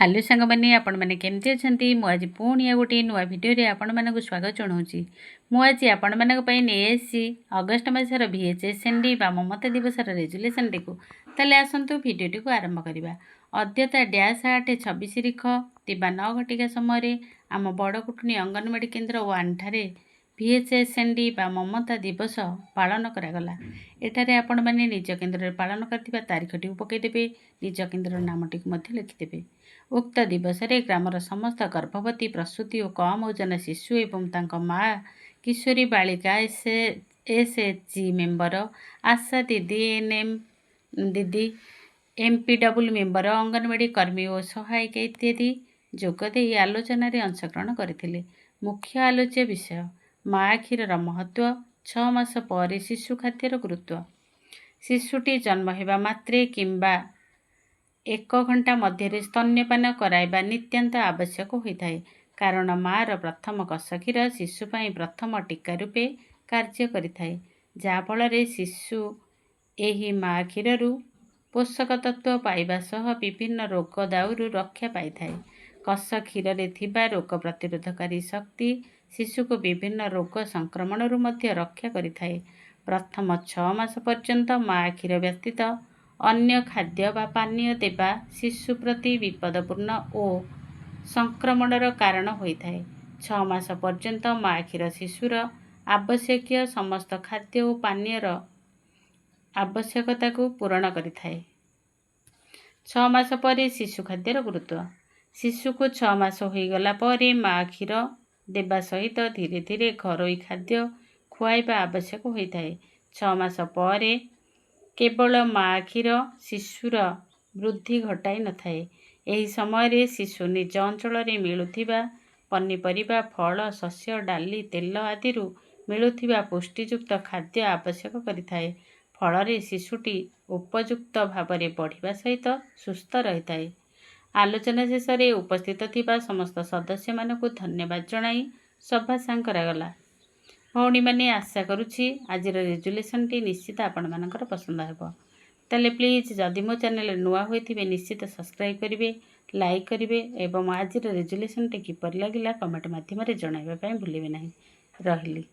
Hello सांग मैंने आपण मैंने केमती अच्छा मुझे पुणी आ गोटे नुआ भिडियो आपण मानक स्वागत जनाऊँगी। मुझे आपण मानक नहीं अगस्ट मसर VHSND बा ममता दिवस रेजुलेसन टी को ताले आसतु भिडियोटी को आरंभ करवा। अद्यता -8/26 रिख दिबा 9 घटिका समय आम बड़कुटुनी अंगनवाड़ी केन्द्र 1 ठारे VHSND बा ममता दिवस पालन करागला। एठारे आपण माने निज केन्द्र पालन करथिबा तारीखटी पकईदेवे, निज केन्द्र नामटी लिखिदेवे। उक्त दिवस रे ग्रामर समस्त गर्भवती प्रसूति और कम ओजन शिशु एवं तांको माँ किशोरी बालिका SHG मेम्बर, आशा दीदी, NM दीदी, MPW मेम्बर, अंगनवाड़ी कर्मी और सहायिका इत्यादि जोगदे आलोचन अंशग्रहण करथिले। मुख्य आलोच्य विषय माँ क्षीर महत्व, 6 मास पर शिशु खाद्यर गुरुत्व। शिशुटी जन्म हेबा मात्रे किंबा 1 घंटा मध्य स्तन्यपान कराइबा नित्यांत आवश्यक होता है, कारण माँर प्रथम कष क्षीर शिशुपाई प्रथम टीका रूपे कार्य करिथाए, जाफल शिशु एही माँ क्षीरु पोषक तत्व पाइबा सह विभिन्न रोग दाउरू रक्षा पाइथाए। कष क्षीर रे थिबा रोग प्रतिरोधकारी शक्ति शिशु को विभिन्न रोग संक्रमण मध्य रक्षा करिथाए। प्रथम 6 मास पर्यंत माँ क्षीर व्यतीत अन्य खाद्य बा पानीय देवा शिशु प्रति विपदपूर्ण और संक्रमणर कारण होता है। 6 मास पर्यंत माँ क्षीर शिशुर आवश्यक समस्त खाद्य और पानीयर आवश्यकता को पूरण करिथाए। 6 मास पर शिशु खाद्यर गुरुत्व। शिशु को 6 मास होईगला पर माँ क्षीर देवा सहित धीरे धीरे घरोई खाद्य खुआइबा आवश्यक होता है। 6 मास पर केवल माँ क्षीर शिशुर वृद्धि घटाई न थाए। एही समय शिशु निज अंचल मिलुथिबा पनीपरिबा, फल, शस्य, डाली, तेल आदि मिलुथिबा पुष्टियुक्त खाद्य आवश्यक करिथाए। फल शिशुटी उपयुक्त भावरे बढ़िबा सहित सुस्थ रही है। आलोचना शेष में उपस्थित थिबा समस्त सदस्य मानकु धन्यवाद जणाई सभा सांग करागला। भौणी मैंने आशा करुछि आज रेजुलेसन टी निश्चित आपण मानकर पसंद हेबो। ताले प्लीज जदि मो चैनल नुआ होइथिबे निश्चित सब्सक्राइब करिवे, लाइक करिवे एवं आज रेजुलेसन टी किपर लागिला कमेंट माध्यम रे जणाइबा पई भूलिबे नाही। रहिली।